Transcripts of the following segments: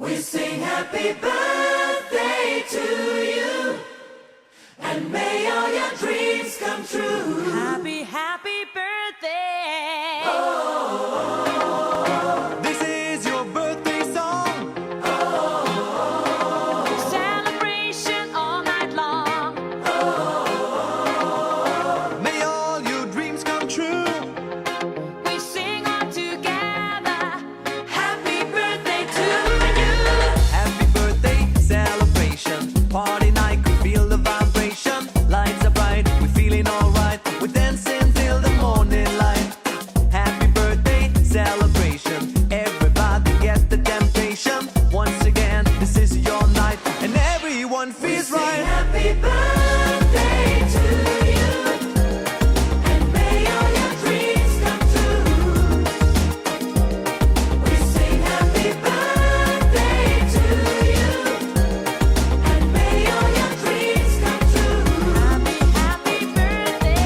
We sing happy birthday to you, and may all your dreams come true. Happy, happy birthday. This is your birthday song. Celebration all night long. May all your dreams come true. We sing all together. Happy birthday to you. Happy birthday celebration. Party night, could feel the vibration. Lights are bright, we're feeling alright. We're dancing till the morning light. Happy birthday celebration. Everybody get the temptation. Once again, this is your night, and everyone feels Sing right. happy birthday to you, and may all your dreams come true. We sing happy birthday to you, and may all your dreams come true. Happy, happy birthday.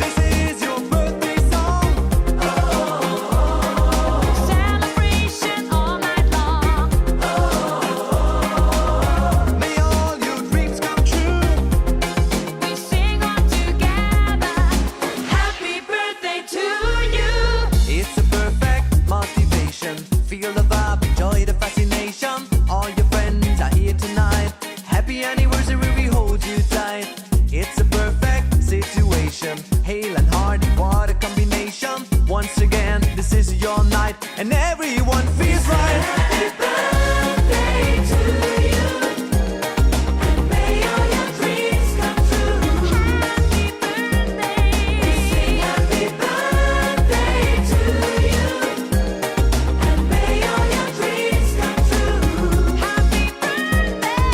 This is your birthday song. Celebration all night long. May all your dreams come true. We sing all together. Happy birthday to you. It's a perfect motivation. Feel the vibe, enjoy the fascination. All your friends are here tonight. Happy anniversary, we hold you tight. It's a perfect situation. Hale and hard, what a combination. Once again, this is your night, and everyone feels right. Happy birthday to you, and may all your dreams come true. Happy birthday. Sing happy birthday to you, and may all your dreams come true. Happy birthday.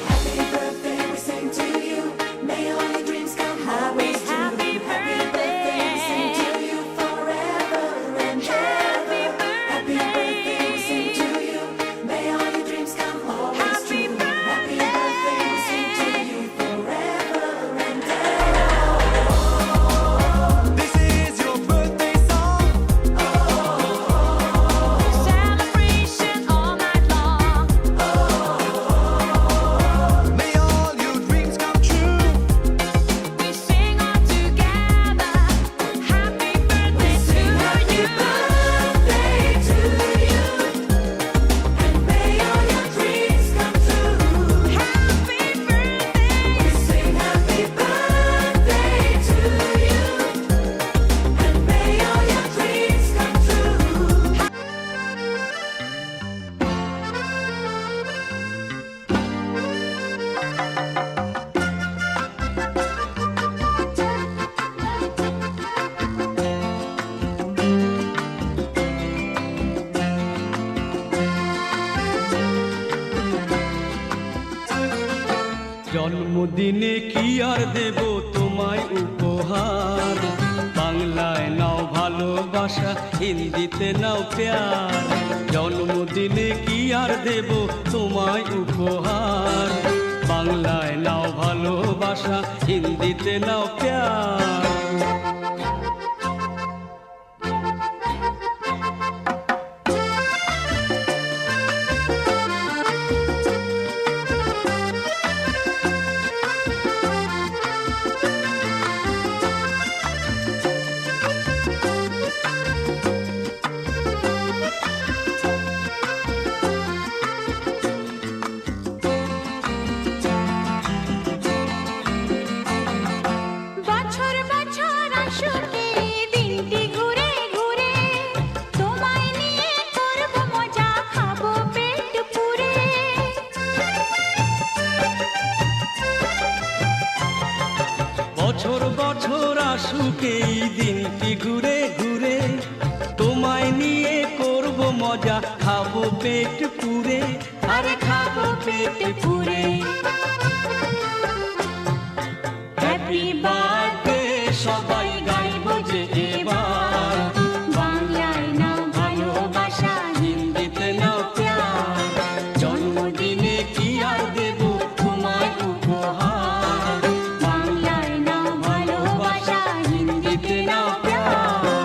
Happy birthday, we sing to you. May all your dreams come always true. Happy birthday. We sing to you forever and ever. Happy birthday, we sing to you. May all your dreams come always Happy true. Happy birthday. birthday, we sing to you forever and ever. This is your birthday song. Celebration all night long. May all your dreams come true. We sing all together. Happy birthday to you. Birthday to you, and may all your dreams come true. Happy birthday. Sing happy birthday to you, and may all your dreams come true. জন্মদিনে কি আর দেব তোমায় উপহার, বাংলায় নাও ভালোবাসা, হিন্দিতে নাও প্যার। জন্মদিনে কি আর দেব তোমায় উপহার, বাংলায় নাও ভালোবাসা, হিন্দিতে নাও প্যার। বছর বছর আসুকে দিনটি ঘুরে ঘুরে, তোমায় নিয়ে করব মজা, খাবো পেট পুরে। বছর বছর আসুক এই দিনটি ঘুরে ঘুরে, তোমায় নিয়ে করব মজা, খাবো পেট পুরে, আরে খাবো পেট পুরে। হ্যাপি বার্থডে সবাই গাইব যে এবার, বাংলায় নাও ভালোবাসা, হিন্দিতে নাও প্যার। জন্মদিনে কি আর দেব তোমায় উপহার, বাংলায় নাও ভালোবাসা, হিন্দিতে নাও প্যার।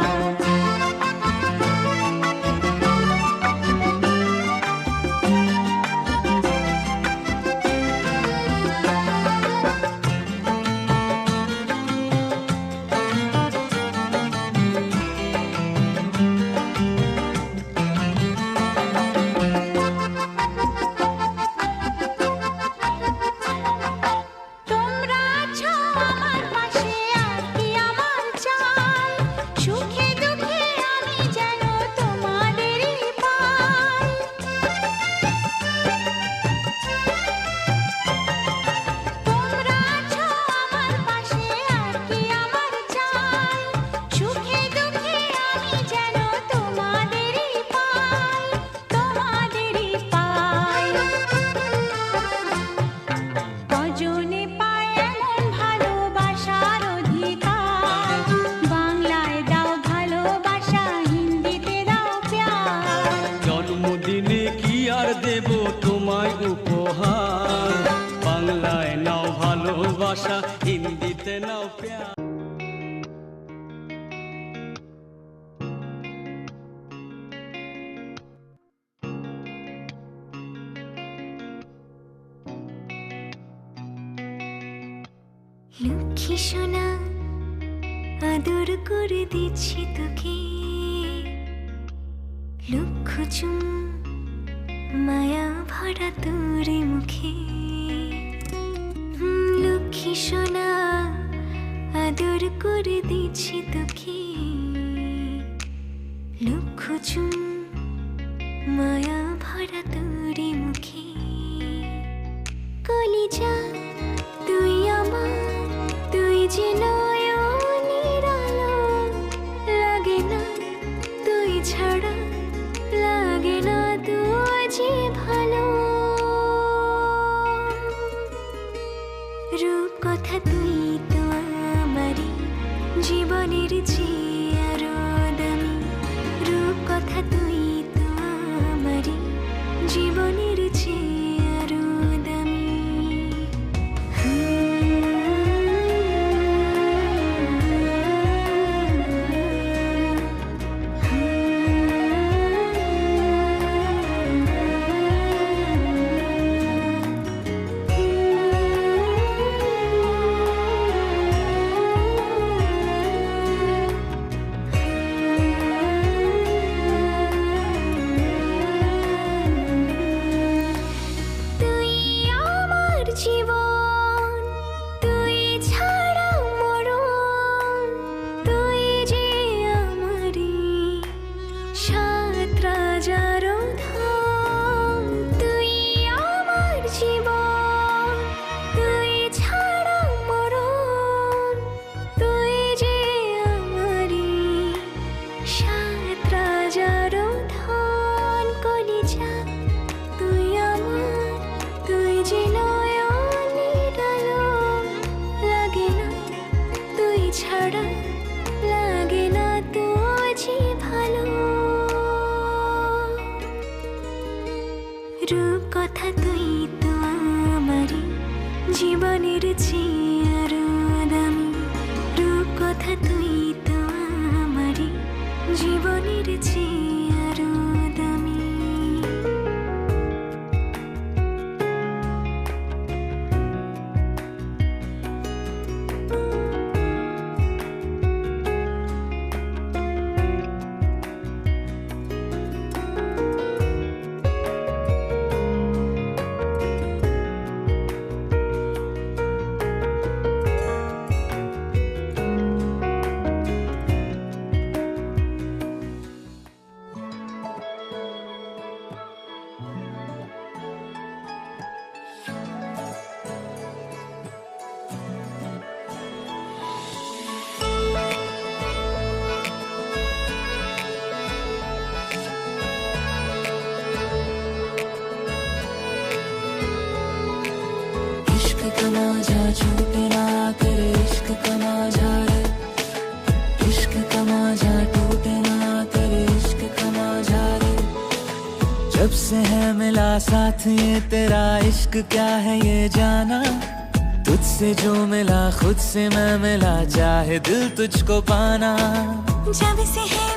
লক্ষ্মী সোনা আদর করে দিচ্ছি তোকে, লক্ষ চুম মায়া ভরা তোর মুখে। লক্ষ্মী সোনা আদর করে দিচ্ছি তোকে, লক্ষ চুম মায়া ভরা তোর মুখে। কলিজা তুই আমার, তুই যে নয়নের আলো, লাগে না তুই ছাড়া, লাগে না তুই যে ভালো। রূপ কথা তুই তো আমারই জীবনের চেয়ে আরো দামি, রূপ কথা তুই তো আমারই জীবনের চেয়ে আরো দামি। তুই আমার জীবন, তুই ছাড়া মরণ, তুই যে আমারই সাত রাজার ধন। তুই আমার জীবন, তুই ছাড়া মরণ, তুই যে আমারই সাত রাজার ধন। কলিজা তুই আমার, তুই যে নয়নের আলো, লাগে না তুই ছাড়া, লাগে না তুই যে ভালো। রূপ কথা তুই তো আমারই জীবনের চেয়ে আরো দামি, রূপ কথা তুই তো আমারই জীবনের চেয়ে আরো দামি। इश्क का मांझा छूटे ना करे, इश्क का मांझा रे, इश्क का मांझा टूटे ना करे, इश्क का मांझा रे। जब से है मिला साथ ये तेरा, इश्क क्या है ये जाना, तुझसे जो मिला खुद से मैं मिला, चाहे दिल तुझको पाना। जब से है